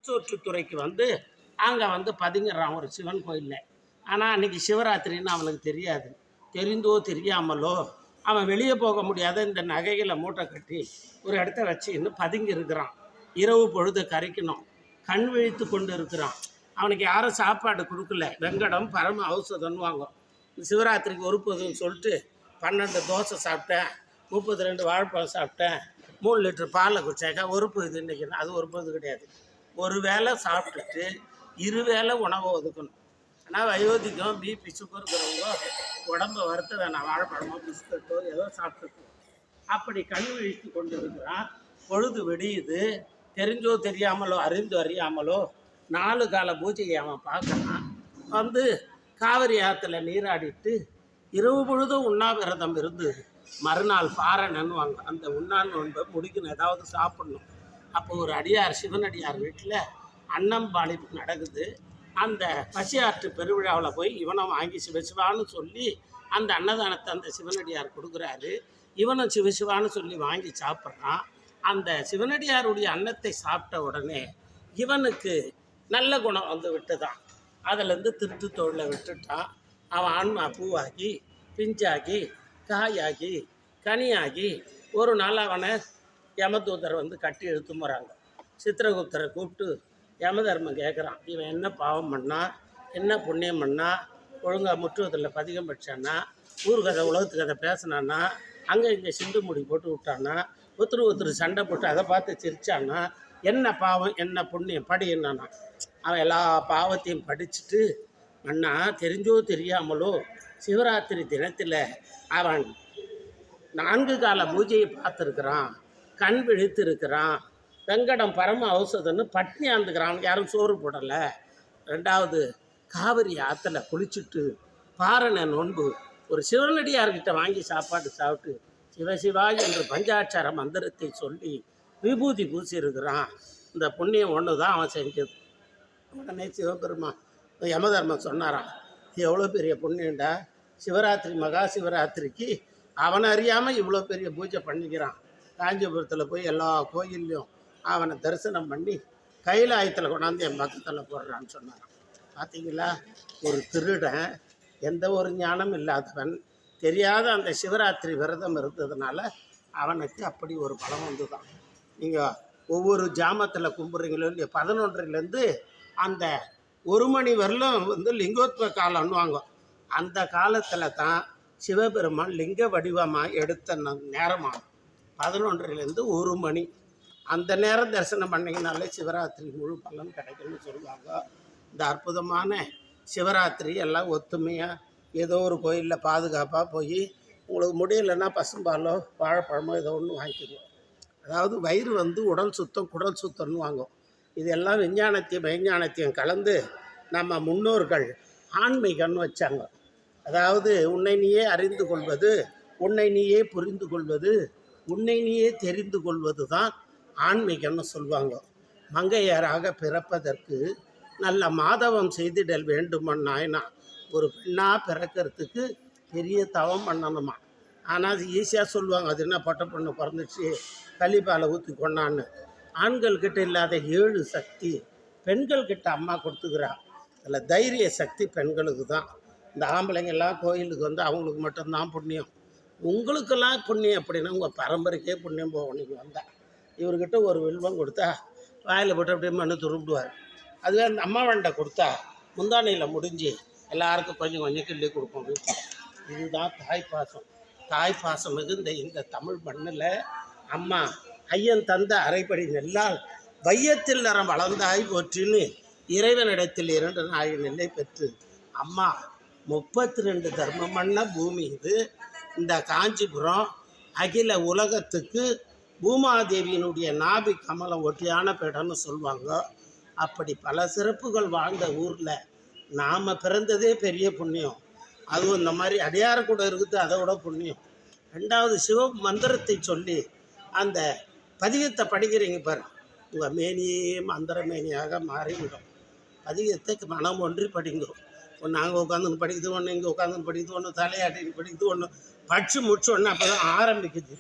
திருச்சோற்றுத்துறைக்கு வந்து அங்கே வந்து பதுங்கிறான் ஒரு சிவன் கோயிலில். ஆனால் அன்றைக்கி சிவராத்திரின்னு அவனுக்கு தெரியாது. தெரிந்தோ தெரியாமலோ அவன் வெளியே போக முடியாத இந்த நகைகளை மூட்டை கட்டி ஒரு இடத்த வச்சு இன்னும் பதுங்கி இருக்கிறான். இரவு பொழுது கரைக்கணும், கண் விழித்து கொண்டு இருக்கிறான். அவனுக்கு யாரும் சாப்பாடு கொடுக்கல. வெங்கடம் பரம ஔஷதம்னு வாங்கும். சிவராத்திரிக்கு ஒரு பொதுன்னு சொல்லிட்டு 12 தோசை சாப்பிட்டேன், 32 வாழைப்பழம் சாப்பிட்டேன், 3 லிட்டர் பாலை குடிச்சாக்கா ஒரு பொழுது இன்றைக்கி. அது ஒரு பொழுது கிடையாது. ஒரு வேளை சாப்பிட்டுட்டு 2 வேளை உணவை ஒதுக்கணும். ஆனால் வயோதிகம் பிபி சுகர் இருக்கிறவங்க உடம்பை வருத்த வேணாம், வாழைப்பழமோ பிஸ்கட்டோ ஏதோ சாப்பிட்டுக்கோ. அப்படி கண் விழித்து கொண்டு இருக்கிறான். பொழுது வெடியுது. தெரிஞ்சோ தெரியாமலோ அறிந்து அறியாமலோ 4 கால பூஜையை அவன் பார்க்கறான். வந்து காவிரி ஆற்றுல நீராடிட்டு இரவு பொழுதும் உண்ணாவிரதம் இருந்து மறுநாள் பாரணன்னு வாங்க. அந்த உண்ணான் நோன்பை முடிக்கணும், ஏதாவது சாப்பிடணும். அப்போ ஒரு அடியார் சிவனடியார் வீட்டில் அன்னம்பாளிப்பு நடக்குது. அந்த பசியாற்று பெருவிழாவில் போய் இவனை வாங்கி சிவசிவான்னு சொல்லி அந்த அன்னதானத்தை அந்த சிவனடியார் கொடுக்குறாரு. இவனும் சிவசிவான்னு சொல்லி வாங்கி சாப்பிட்றான். அந்த சிவனடியாருடைய அன்னத்தை சாப்பிட்ட உடனே இவனுக்கு நல்ல குணம் வந்து விட்டுதான். அதிலேருந்து திருட்டு தொழிலை விட்டுட்டான். அவன் ஆன்மா பூவாகி பிஞ்சாகி காயாகி கனியாகி ஒரு நாள் அவனை யமதூதர் வந்து கட்டி இழுத்து போகிறாங்க. சித்திரகுப்தரை கூப்பிட்டு யமதர்மம் கேட்குறான், இவன் என்ன பாவம் பண்ணா, என்ன புண்ணியம் பண்ணா, ஒழுங்காக முற்றுவத்தில் பதிகம் படித்தானா, ஊர்கதை உலகத்து கதை பேசினானா, அங்கே இங்கே சிந்து முடி போட்டு விட்டானா, ஒருத்தர் சண்டை போட்டு அதை பார்த்து சிரிச்சானா, என்ன பாவம் என்ன புண்ணியம் படி என்னன்னா. அவன் எல்லா பாவத்தையும் படிச்சுட்டு, அண்ணா தெரிஞ்சோ தெரியாமலோ சிவராத்திரி தினத்தில் அவன் 4 கால பூஜையை பார்த்துருக்குறான், கண் விழித்து இருக்கிறான், வெங்கடம் பரம ஔஷதன்னு பட்னி ஆந்துக்கிறான், யாரும் சோறு போடலை. 2வது காவிரி ஆற்றுல குளிச்சுட்டு பாரண நோன்பு ஒரு சிவனடியார்கிட்ட வாங்கி சாப்பாடு சாப்பிட்டு சிவசிவா என்று பஞ்சாட்சர மந்திரத்தை சொல்லி விபூதி பூசி இருக்கிறான். இந்த புண்ணியம் ஒன்று தான் அவன் செஞ்சது. உடனே சிவபெருமான் யமதர்மன் சொன்னாரான், எவ்வளோ பெரிய புண்ணியண்டா, சிவராத்திரி மகா சிவராத்திரிக்கு அவனை அறியாமல் இவ்வளோ பெரிய பூஜை பண்ணிக்கிறான். காஞ்சிபுரத்தில் போய் எல்லா கோயில்லையும் அவனை தரிசனம் பண்ணி கைலாயத்தில் கொண்டாந்து என் பக்கத்தில் போடுறான்னு சொன்னாரான். பார்த்தீங்களா, ஒரு திருடன், எந்த ஒரு ஞானம் இல்லாதவன், தெரியாத அந்த சிவராத்திரி விரதம் இருந்ததுனால அவனுக்கு அப்படி ஒரு பலம் வந்து தான். நீங்கள் ஒவ்வொரு ஜாமத்தில் கும்பிட்றீங்களோ இல்லையா, 11லேருந்து அந்த 1 மணி வரலும் வந்து லிங்கோத்வ காலம்னு வாங்கும். அந்த காலத்தில் தான் சிவபெருமான் லிங்க வடிவமாக எடுத்த நேரமாக 11லேருந்து 1 மணி. அந்த நேரம் தரிசனம் பண்ணிங்கனாலே சிவராத்திரி முழு பலன் கிடைக்கும்னு சொல்லுவாங்க. இந்த அற்புதமான சிவராத்திரி எல்லாம் ஒத்துமையாக ஏதோ ஒரு கோயிலில் பாதுகாப்பாக போய் உங்களுக்கு முடியலைன்னா பசும்பாலோ வாழைப்பழமோ ஏதோ ஒன்று வாங்கிக்கணும். அதாவது வயிறு வந்து உடல் சுத்தம் குடல் சுத்தம்னு வாங்கும். இதெல்லாம் விஞ்ஞானத்தையும் மெய்ஞானத்தையும் கலந்து நம்ம முன்னோர்கள் ஆன்மீகம்னு வச்சாங்க. அதாவது உன்னை நீயே அறிந்து கொள்வது, உன்னை நீயே புரிந்து கொள்வது, உன்னை நீயே தெரிந்து கொள்வது தான் ஆன்மீகம்னு சொல்லுவாங்க. மங்கையராக பிறப்பதற்கு நல்ல மாதவம் செய்திடல் வேண்டுமன்னாயினா ஒரு பெண்ணாக பிறக்கிறதுக்கு பெரிய தவம் பண்ணணுமா. ஆனால் அது ஈஸியாக சொல்லுவாங்க, அது என்ன பொட்டை பொண்ணு பிறந்துச்சு கள்ளிப்பாலை ஊற்றி கொண்டான்னு. ஆண்கள்கிட்ட இல்லாத 7 சக்தி பெண்கள்கிட்ட அம்மா கொடுத்துக்கிறா. அதில் தைரிய சக்தி பெண்களுக்கு தான். இந்த ஆம்பளைங்கெல்லாம் கோயிலுக்கு வந்து அவங்களுக்கு மட்டும்தான் புண்ணியம். உங்களுக்கெல்லாம் புண்ணியம் அப்படின்னா உங்கள் பரம்பரைக்கே புண்ணியம் போகும். நீங்கள் வந்தால் இவர்கிட்ட ஒரு வில்வம் கொடுத்தா வாயில் போட்டு அப்படியே மண்ணு துரும்பிடுவார். அதுவே அந்த அம்மா வண்டை கொடுத்தா முந்தானையில் முடிஞ்சு எல்லாருக்கும் கொஞ்சம் கொஞ்சம் கிள்ளி கொடுப்போம். இதுதான் தாய்ப்பாசம். தாய்ப்பாசம் மிகுந்த இந்த தமிழ் மண்ணில் அம்மா ஐயன் தந்த அரைப்படி நெல்லால் வையத்தில் நரம் வளர்ந்தாய் போற்றின்னு இறைவனிடத்தில் 2 நாள் நெல்லை பெற்று அம்மா 32 தர்மம் பண்ண பூமி இது. இந்த காஞ்சிபுரம் அகில உலகத்துக்கு பூமாதேவியினுடைய நாபி கமலம் ஒட்டியான பேடன்னு சொல்லுவாங்க. அப்படி பல சிறப்புகள் வாழ்ந்த ஊரில் நாம் பிறந்ததே பெரிய புண்ணியம். அதுவும் இந்த மாதிரி அடியார கூட இருக்குது, அதை விட புண்ணியம். 2வது சிவ மந்திரத்தை சொல்லி அந்த பதிகத்தை படிக்கிறீங்க பாரு, உங்கள் மேனியே மந்திர மேனியாக மாறிவிடும். பதிகத்தை மனம் ஒன்றி படிங்க. ஒன்று அங்கே உட்காந்துன்னு படிக்குது, ஒன்று இங்கே உட்காந்துன்னு படிக்குது, ஒன்று தலையாட்டின்னு படிக்குது, ஒன்று படித்து முடிச்ச ஒன்று அப்போ தான் ஆரம்பிக்குது.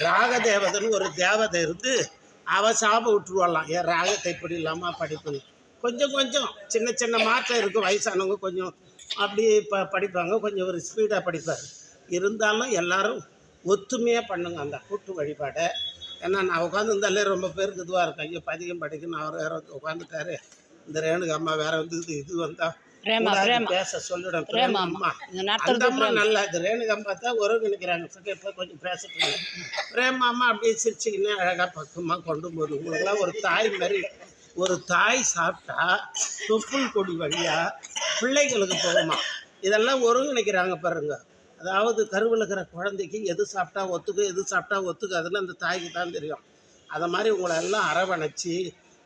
ராகதேவதன் ஒரு தேவதை இருந்து அவள் சாப விட்டுருவாளாம், என் ராகத்தை இப்படி இல்லாமல் படிப்புன்னு. கொஞ்சம் கொஞ்சம் சின்ன சின்ன மாற்றம் இருக்குது. வயசானவங்க கொஞ்சம் அப்படி படிப்பாங்க, கொஞ்சம் ஒரு ஸ்பீடாக படிப்பார். இருந்தாலும் எல்லோரும் ஒத்துமையாக பண்ணுங்க அந்த கூட்டு வழிபாடை. ஏன்னா நான் உட்காந்துருந்தாலே ரொம்ப பேருக்கு இதுவாக இருக்கும். ஐயோ பதிகம் படிக்கணும், அவர் வேறு வந்து உட்காந்துட்டாரு, இந்த ரேணுகா அம்மா வேறு வந்து இது வந்தால் பேச சொல்லிடும். பிரேமா அந்த அம்மா நல்லா இது ரேணுகம்மா தான் ஒருங்கிணைக்கிறாங்க. இப்போ கொஞ்சம் பேசட்டுங்க. பிரேமாம்மா அப்படியே சிரிச்சுக்கின்னு அழகாக பக்கமாக கொண்டு போகுது. உங்களுக்குலாம் ஒரு தாய் மாதிரி. ஒரு தாய் சாப்பிட்டா தொப்புள் கொடி வழியாக பிள்ளைகளுக்கு போகுமா. இதெல்லாம் ஒருங்கிணைக்கிறாங்க பாருங்க. அதாவது கருவில் இருக்கிற குழந்தைக்கு எது சாப்பிட்டா ஒத்துக்கும், எது சாப்பிட்டா ஒத்துக்காதுன்னு அந்த தாய்க்கு தான் தெரியும். அதை மாதிரி உங்களை எல்லாம் அரவணைச்சி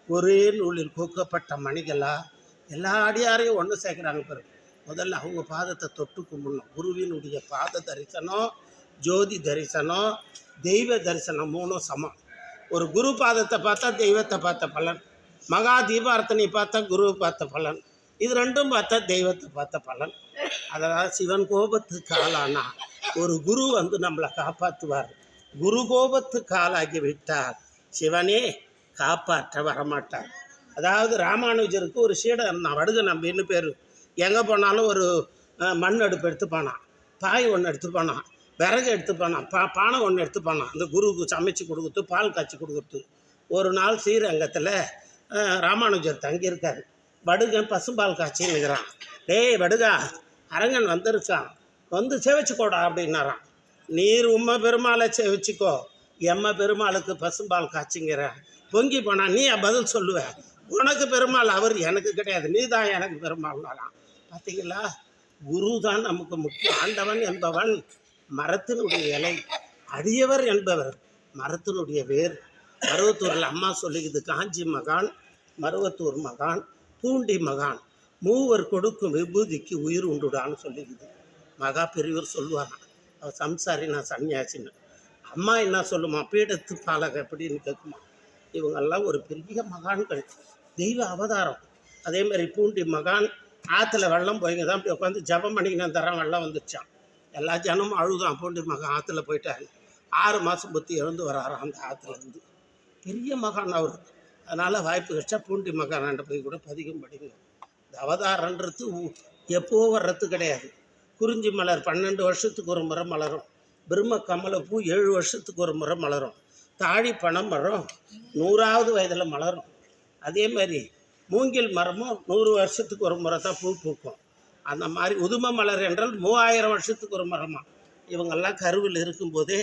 ஒரே நூலில் கோக்கப்பட்ட மணிகளாக எல்லா அடியாரையும் ஒன்று சேர்க்குறாங்க பாரு. முதல்ல அவங்க பாதத்தை தொட்டு கும்பிடணும். குருவினுடைய பாத தரிசனம், ஜோதி தரிசனம், தெய்வ தரிசனம், மூணும் சமம். ஒரு குரு பாதத்தை பார்த்தா தெய்வத்தை பார்த்த பலன், மகா தீபார்த்தனை பார்த்தா குருவை பார்த்த பலன், இது ரெண்டும் பார்த்தா தெய்வத்தை பார்த்த பலன். அதாவது சிவன் கோபத்துக்கு ஆளானா ஒரு குரு வந்து நம்மளை காப்பாற்றுவார். குரு கோபத்துக்கு ஆளாகி விட்டார் சிவனே காப்பாற்ற வரமாட்டார். அதாவது ராமானுஜருக்கு ஒரு சீடன் இருந்தான், வடுக நம்பின்னு பேர். எங்கே போனாலும் ஒரு மண் அடுப்பு எடுத்துப்பானான், பாய் ஒன்று எடுத்துப்பானான், விறகு எடுத்துப்பானான், பானை ஒன்று எடுத்துப்பானான். அந்த குருவுக்கு சமைச்சு கொடுக்குறது, பால் காய்ச்சி கொடுக்குறது. ஒரு நாள் ஸ்ரீரங்கத்தில் ராமானுஜர் தங்கியிருக்கார். வடுகன் பசும்பால் காய்ச்சின்னு இருக்கிறான். டேய் வடுகா, அரங்கன் வந்திருக்கான், வந்து சேவிச்சுக்கோடா அப்படின்னாரான். நீர் உம்மை பெருமாளை சேவிச்சிக்கோ, எம்ம பெருமாளுக்கு பசும்பால் காய்ச்சிங்கிற. பொங்கி போனால் நீ பதில் சொல்லுவேன். உனக்கு பெருமாள், அவர் எனக்கு கிடையாது, நீ தான் எனக்கு பெருமாள்னாலாம். பார்த்தீங்களா, குரு தான் நமக்கு முக்கியம். ஆண்டவன் என்பவன் மரத்தினுடைய இலை, அடியவர் என்பவர் மரத்தினுடைய வேர். மருவத்தூரில் அம்மா சொல்லிக்குது, காஞ்சி மகான், மருவத்தூர் மகான், பூண்டி மகான், மூவர் கொடுக்கும் விபூதிக்கு உயிர் உண்டுடான்னு சொல்லிக்குது. மகா பெரியவர் சொல்லுவாரான், அவர் சம்சாரி, நான் சன்னியாசின்னு. அம்மா என்ன சொல்லுமா, பீடத்து பாலக எப்படின்னு கேட்குமா. இவங்கெல்லாம் ஒரு பெரிய மகான்கள், தெய்வ அவதாரம். அதே மாதிரி பூண்டி மகான் ஆற்றுல வெள்ளம் போய்ங்க தான் அப்படி உட்காந்து ஜபம் பண்ணிக்கின்னு தரம் வெள்ளம் வந்துடுச்சான். எல்லா ஜனமும் அழுதான். பூண்டி மகான் ஆற்றுல போயிட்டாரு. 6 மாதம் புத்தி எழுந்து வராராம் அந்த ஆற்றுலேருந்து. பெரிய மகான் அவர். அதனால் வாய்ப்பு கிடைச்சா பூண்டி மகானாண்ட போய் கூட பதிகம் படிங்க. இந்த அவதாரன்றது எப்போ வர்றது கிடையாது. குறிஞ்சி மலர் 12 வருஷத்துக்கு ஒரு முறை மலரும். பிரம்ம கமலப்பூ 7 வருஷத்துக்கு ஒரு முறை மலரும். தாழி பணம் மரம் 100வது வயதில் மலரும். அதே மாதிரி மூங்கில் மரமும் 100 வருஷத்துக்கு ஒரு முறை தான் பூ பூக்கும். அந்த மாதிரி உதும மலர் என்றால் 3000 வருஷத்துக்கு ஒரு மரமாக. இவங்கெல்லாம் கருவில் இருக்கும்போதே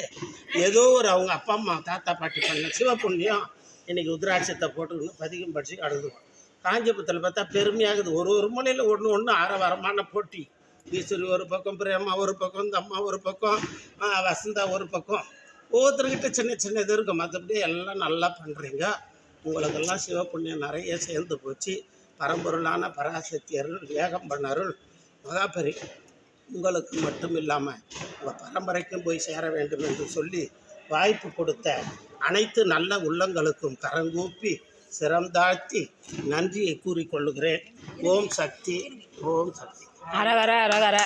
ஏதோ ஒரு அவங்க அப்பா அம்மா தாத்தா பாட்டி பண்ண சிவப்புண்ணியம் இன்றைக்கி உத்ராட்சத்தை போட்டுக்கணும் பதிகம் படித்து அழுதுவோம். காஞ்சிபுரத்தில் பார்த்தா பெருமையாகுது. ஒரு மூலையில் ஒன்று ஆரவாரமான போட்டி. ஈஸ்வரி ஒரு பக்கம், பிரேமா ஒரு பக்கம், இந்த அம்மா ஒரு பக்கம், வசந்தா ஒரு பக்கம். ஒவ்வொருத்தர்கிட்ட சின்ன சின்ன இது இருக்கும். மற்றபடி எல்லாம் நல்லா பண்ணுறீங்க. உங்களுக்கெல்லாம் சிவப்புண்ணியம் நிறைய சேர்ந்து போச்சு. பரம்பொருளான பராசக்தி அருள், ஏகம்பன் அருள், மகாபெரி உங்களுக்கு மட்டும் இல்லாமல் உங்கள் பரம்பரைக்கும் போய் சேர வேண்டும் என்று சொல்லி வாய்ப்பு கொடுத்த அனைத்து நல்ல உள்ளங்களுக்கும் கரங்கூப்பி சிரம்தாழ்த்தி நன்றியை கூறிக்கொள்ளுகிறேன். ஓம் சக்தி, ஓம் சக்தி. அரகர அரகர.